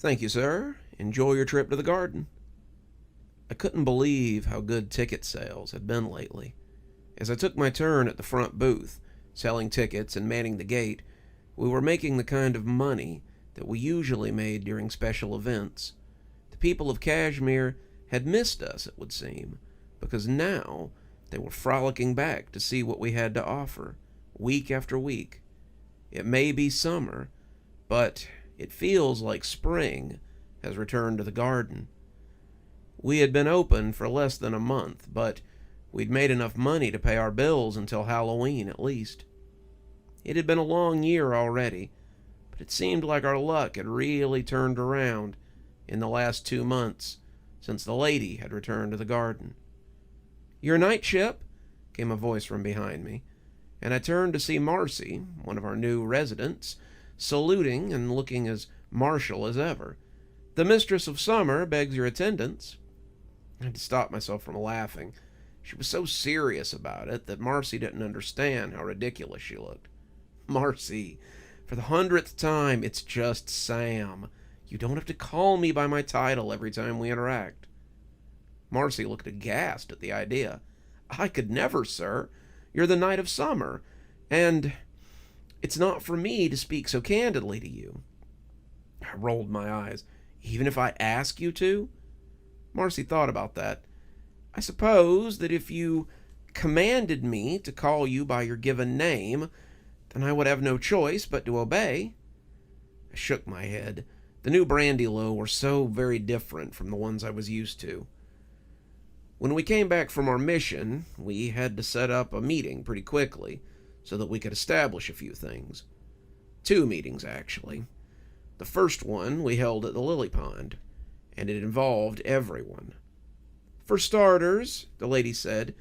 Thank you, sir. Enjoy your trip to the garden. I couldn't believe how good ticket sales had been lately. As I took my turn at the front booth, selling tickets and manning the gate, we were making the kind of money that we usually made during special events. The people of Cashmere had missed us, it would seem, because now they were frolicking back to see what we had to offer, week after week. It may be summer, but it feels like spring has returned to the garden. We had been open for less than a month, but we'd made enough money to pay our bills until Halloween at least. It had been a long year already, but it seemed like our luck had really turned around in the last 2 months since the lady had returned to the garden. "Your night ship?" came a voice from behind me, and I turned to see Marcy, one of our new residents, saluting and looking as martial as ever. "The mistress of summer begs your attendance." I had to stop myself from laughing. She was so serious about it that Marcy didn't understand how ridiculous she looked. "Marcy, for the 100th time, it's just Sam. You don't have to call me by my title every time we interact." Marcy looked aghast at the idea. "I could never, sir. You're the Knight of Summer, and it's not for me to speak so candidly to you." I rolled my eyes. "Even if I ask you to?" Marcy thought about that. "I suppose that if you commanded me to call you by your given name, then I would have no choice but to obey." I shook my head. The new Brandylow were so very different from the ones I was used to. When we came back from our mission, we had to set up a meeting pretty quickly so that we could establish a few things. 2 meetings, actually. The first one we held at the Lily Pond, and it involved everyone. "For starters," the lady said,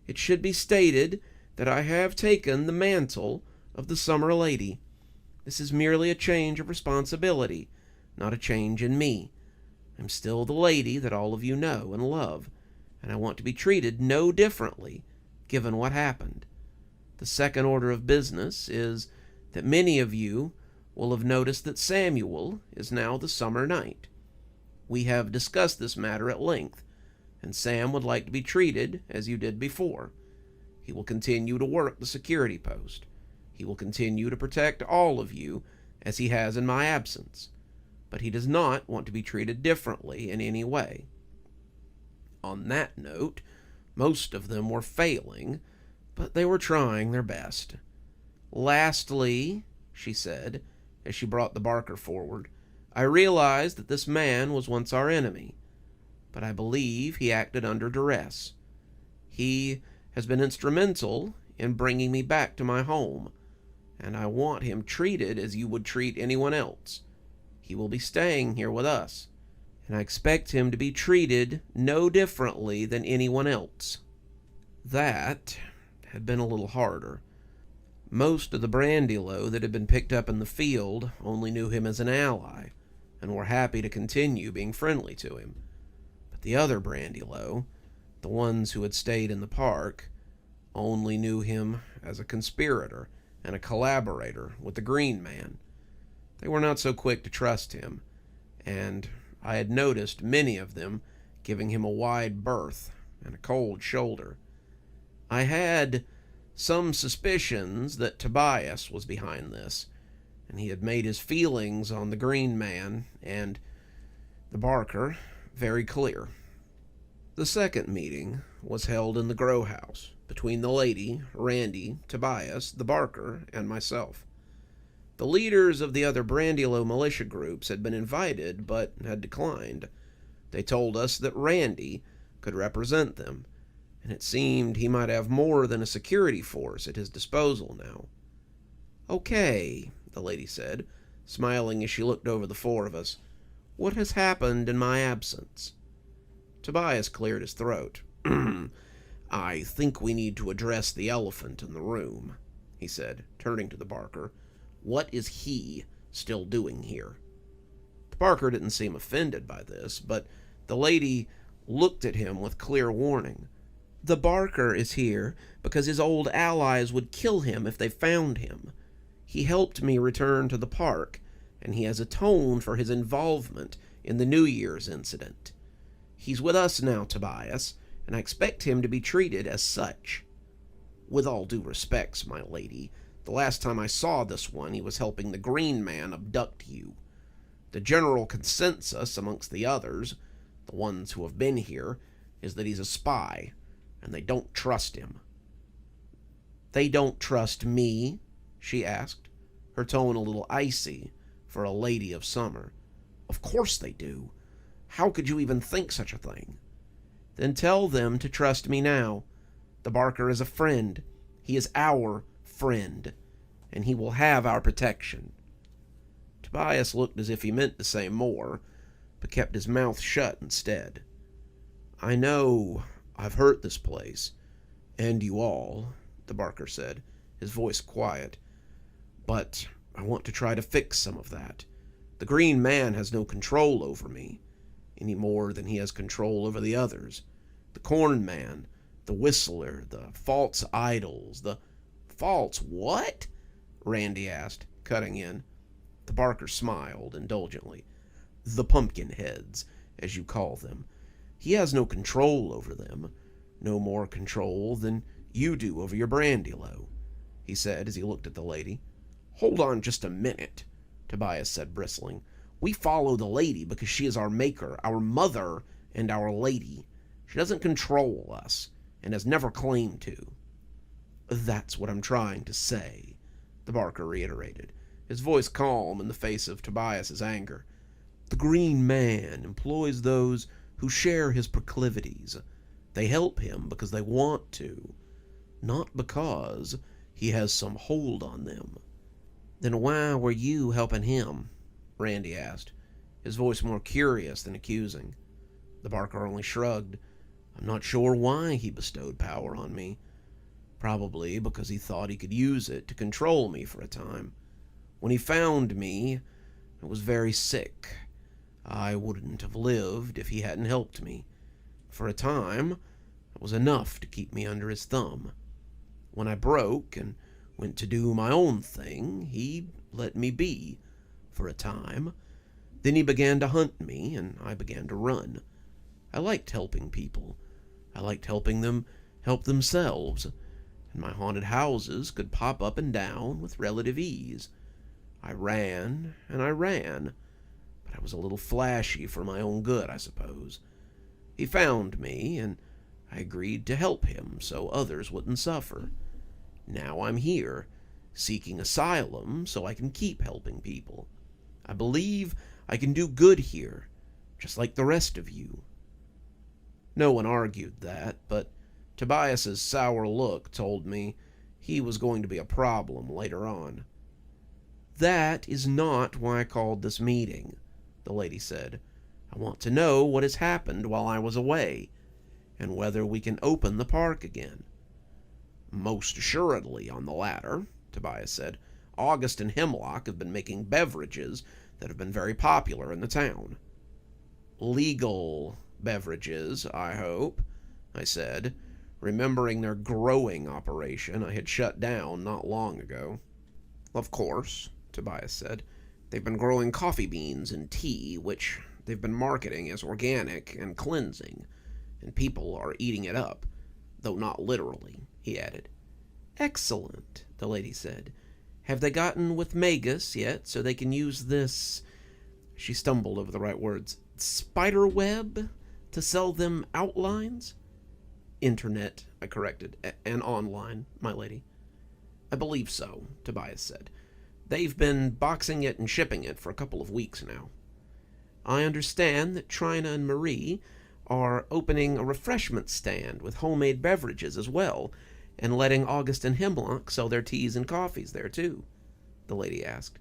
"it should be stated that I have taken the mantle of the Summer Lady. This is merely a change of responsibility, not a change in me. I'm still the lady that all of you know and love, and I want to be treated no differently, given what happened. The second order of business is that many of you will have noticed that Samuel is now the Summer Knight. We have discussed this matter at length, and Sam would like to be treated as you did before. He will continue to work the security post. He will continue to protect all of you as he has in my absence, but he does not want to be treated differently in any way." On that note, most of them were failing, but they were trying their best. "Lastly," she said, as she brought the Barker forward, "I realize that this man was once our enemy, but I believe he acted under duress. He has been instrumental in bringing me back to my home, and I want him treated as you would treat anyone else. He will be staying here with us, and I expect him to be treated no differently than anyone else." That had been a little harder. Most of the Brandylow that had been picked up in the field only knew him as an ally, and were happy to continue being friendly to him. But the other Brandylow, the ones who had stayed in the park, only knew him as a conspirator and a collaborator with the Green Man. They were not so quick to trust him, and I had noticed many of them giving him a wide berth and a cold shoulder. I had some suspicions that Tobias was behind this, and he had made his feelings on the Green Man and the Barker very clear. The second meeting was held in the grow house between the lady, Randy, Tobias, the Barker, and myself. The leaders of the other Brandylow militia groups had been invited, but had declined. They told us that Randy could represent them, and it seemed he might have more than a security force at his disposal now. "Okay," the lady said, smiling as she looked over the 4 of us. "What has happened in my absence?" Tobias cleared his throat. "I think we need to address the elephant in the room," he said, turning to the Barker. "What is he still doing here?" The Barker didn't seem offended by this, but the lady looked at him with clear warning. "The Barker is here because his old allies would kill him if they found him. He helped me return to the park, and he has atoned for his involvement in the New Year's incident. He's with us now, Tobias, and I expect him to be treated as such. With all due respects, my lady, the last time I saw this one, he was helping the Green Man abduct you. The general consensus amongst the others, the ones who have been here, is that he's a spy, and they don't trust him." "They don't trust me?" she asked, her tone a little icy for a lady of summer. "Of course they do. How could you even think such a thing?" "Then tell them to trust me now. The Barker is a friend. He is our friend, and he will have our protection." Tobias looked as if he meant to say more, but kept his mouth shut instead. "I know I've hurt this place, and you all," the Barker said, his voice quiet, "but I want to try to fix some of that. The Green Man has no control over me, any more than he has control over the others. The Corn Man, the Whistler, the false idols, the—" "False what?" Randy asked, cutting in. The Barker smiled indulgently. "The pumpkin heads, as you call them. He has no control over them. No more control than you do over your brandy-low," he said as he looked at the lady. "Hold on just a minute," Tobias said, bristling. "We follow the lady because she is our maker, our mother, and our lady. She doesn't control us, and has never claimed to." "That's what I'm trying to say," the Barker reiterated, his voice calm in the face of Tobias's anger. "The Green Man employs those who share his proclivities. They help him because they want to, not because he has some hold on them." "Then why were you helping him?" Randy asked, his voice more curious than accusing. The Barker only shrugged. "I'm not sure why he bestowed power on me. Probably because he thought he could use it to control me for a time. When he found me, I was very sick. I wouldn't have lived if he hadn't helped me. For a time, it was enough to keep me under his thumb. When I broke and went to do my own thing, he let me be, for a time. Then he began to hunt me, and I began to run. I liked helping people. I liked helping them help themselves, and my haunted houses could pop up and down with relative ease. I ran, and I ran, but I was a little flashy for my own good, I suppose. He found me, and I agreed to help him so others wouldn't suffer. Now I'm here, seeking asylum so I can keep helping people. I believe I can do good here, just like the rest of you." No one argued that, but Tobias's sour look told me he was going to be a problem later on. "That is not why I called this meeting," the lady said. "I want to know what has happened while I was away, and whether we can open the park again." "Most assuredly on the latter," Tobias said. "August and Hemlock have been making beverages that have been very popular in the town." "Legal beverages, I hope," I said, remembering their growing operation I had shut down not long ago. "Of course," Tobias said. "They've been growing coffee beans and tea, which they've been marketing as organic and cleansing, and people are eating it up, though not literally," he added. "Excellent," the lady said. "Have they gotten with Magus yet so they can use this," she stumbled over the right words, "spider web to sell them outlines?" "Internet," I corrected, "and online, my lady." "I believe so," Tobias said. "They've been boxing it and shipping it for a couple of weeks now." "I understand that Trina and Marie are opening a refreshment stand with homemade beverages as well, and letting August and Hemlock sell their teas and coffees there too," the lady asked.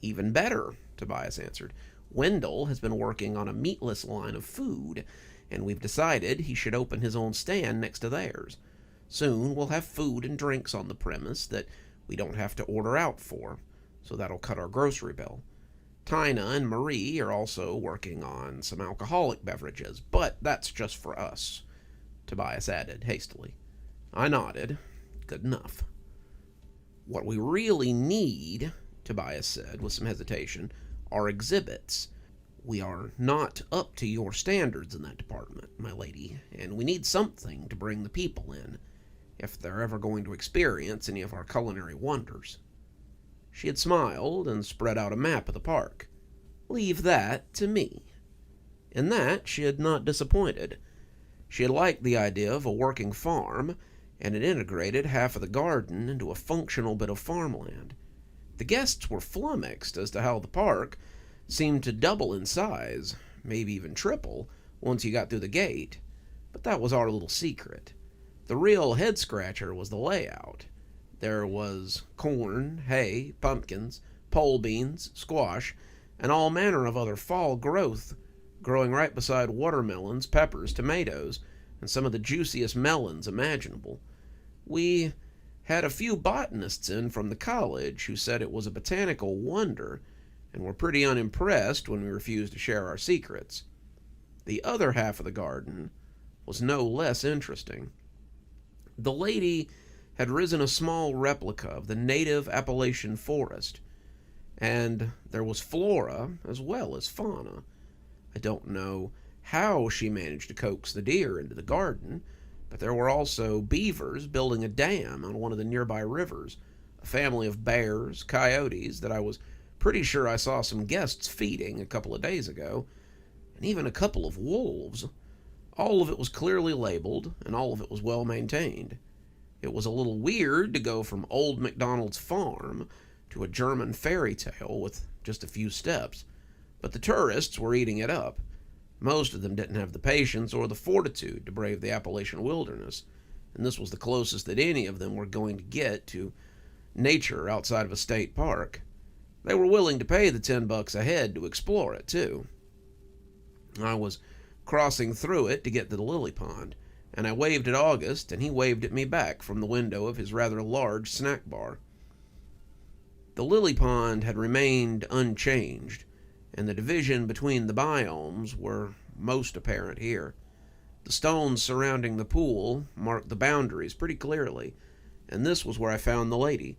"Even better," Tobias answered. "Wendell has been working on a meatless line of food, and we've decided he should open his own stand next to theirs. Soon we'll have food and drinks on the premise that we don't have to order out for, so that'll cut our grocery bill. Tina and Marie are also working on some alcoholic beverages, but that's just for us," Tobias added hastily. I nodded. "Good enough." "What we really need," Tobias said with some hesitation, our exhibits. We are not up to your standards in that department, my lady, and we need something to bring the people in, if they're ever going to experience any of our culinary wonders." She had smiled and spread out a map of the park. "Leave that to me." In that, she had not disappointed. She had liked the idea of a working farm, and had integrated half of the garden into a functional bit of farmland. The guests were flummoxed as to how the park seemed to double in size, maybe even triple, once you got through the gate. But that was our little secret. The real head-scratcher was the layout. There was corn, hay, pumpkins, pole beans, squash, and all manner of other fall growth growing right beside watermelons, peppers, tomatoes, and some of the juiciest melons imaginable. We had a few botanists in from the college who said it was a botanical wonder, and were pretty unimpressed when we refused to share our secrets. The other half of the garden was no less interesting. The lady had risen a small replica of the native Appalachian forest, and there was flora as well as fauna. I don't know how she managed to coax the deer into the garden, but there were also beavers building a dam on one of the nearby rivers, a family of bears, coyotes that I was pretty sure I saw some guests feeding a couple of days ago, and even a couple of wolves. All of it was clearly labeled, and all of it was well maintained. It was a little weird to go from Old MacDonald's farm to a German fairy tale with just a few steps, but the tourists were eating it up. Most of them didn't have the patience or the fortitude to brave the Appalachian wilderness, and this was the closest that any of them were going to get to nature outside of a state park. They were willing to pay the $10 a head to explore it, too. I was crossing through it to get to the lily pond, and I waved at August, and he waved at me back from the window of his rather large snack bar. The lily pond had remained unchanged, and the division between the biomes were most apparent here. The stones surrounding the pool marked the boundaries pretty clearly, and this was where I found the lady.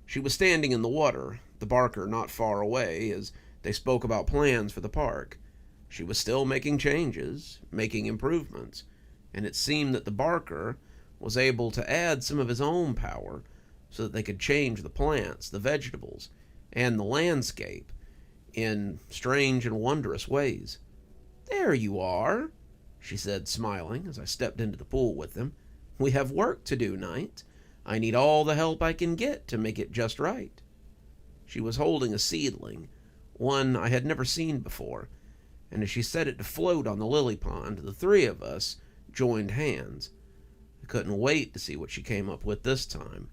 She was standing in the water, the barker not far away, as they spoke about plans for the park. She was still making changes, making improvements, and it seemed that the barker was able to add some of his own power so that they could change the plants, the vegetables, and the landscape in strange and wondrous ways. "There you are," she said, smiling, as I stepped into the pool with them. "We have work to do, Knight. I need all the help I can get to make it just right." She was holding a seedling, one I had never seen before, and as she set it to float on the lily pond, the three of us joined hands. I couldn't wait to see what she came up with this time.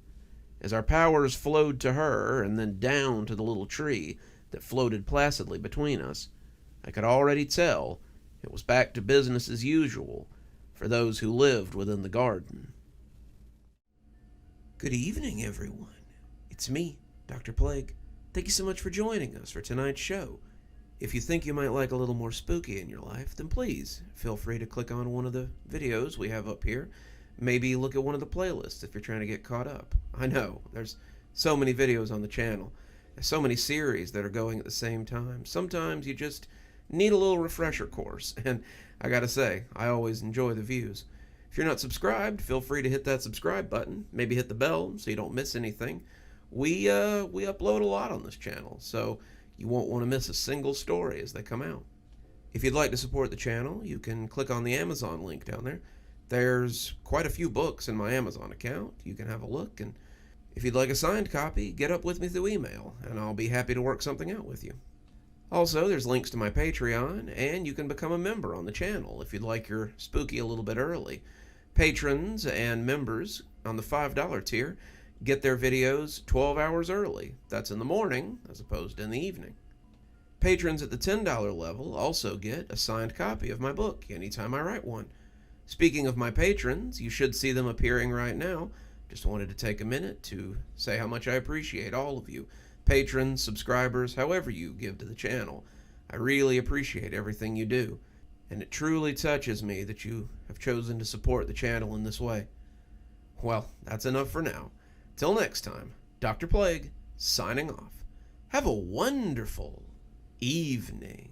As our powers flowed to her and then down to the little tree that floated placidly between us, I could already tell it was back to business as usual for those who lived within the garden. Good evening, everyone. It's me, Dr. Plague. Thank you so much for joining us for tonight's show. If you think you might like a little more spooky in your life, then please feel free to click on one of the videos we have up here. Maybe look at one of the playlists if you're trying to get caught up. I know, there's so many videos on the channel. There's so many series that are going at the same time. Sometimes you just need a little refresher course, and I gotta say, I always enjoy the views. If you're not subscribed, feel free to hit that subscribe button. Maybe hit the bell so you don't miss anything. We upload a lot on this channel, so you won't want to miss a single story as they come out. If you'd like to support the channel, you can click on the Amazon link down there. There's quite a few books in my Amazon account. You can have a look, and if you'd like a signed copy, get up with me through email, and I'll be happy to work something out with you. Also, there's links to my Patreon, and you can become a member on the channel if you'd like your spooky a little bit early. Patrons and members on the $5 tier get their videos 12 hours early. That's in the morning as opposed to in the evening. Patrons at the $10 level also get a signed copy of my book anytime I write one. Speaking of my patrons, you should see them appearing right now. Just wanted to take a minute to say how much I appreciate all of you. Patrons, subscribers, however you give to the channel. I really appreciate everything you do, and it truly touches me that you have chosen to support the channel in this way. Well, that's enough for now. Till next time, Dr. Plague, signing off. Have a wonderful evening.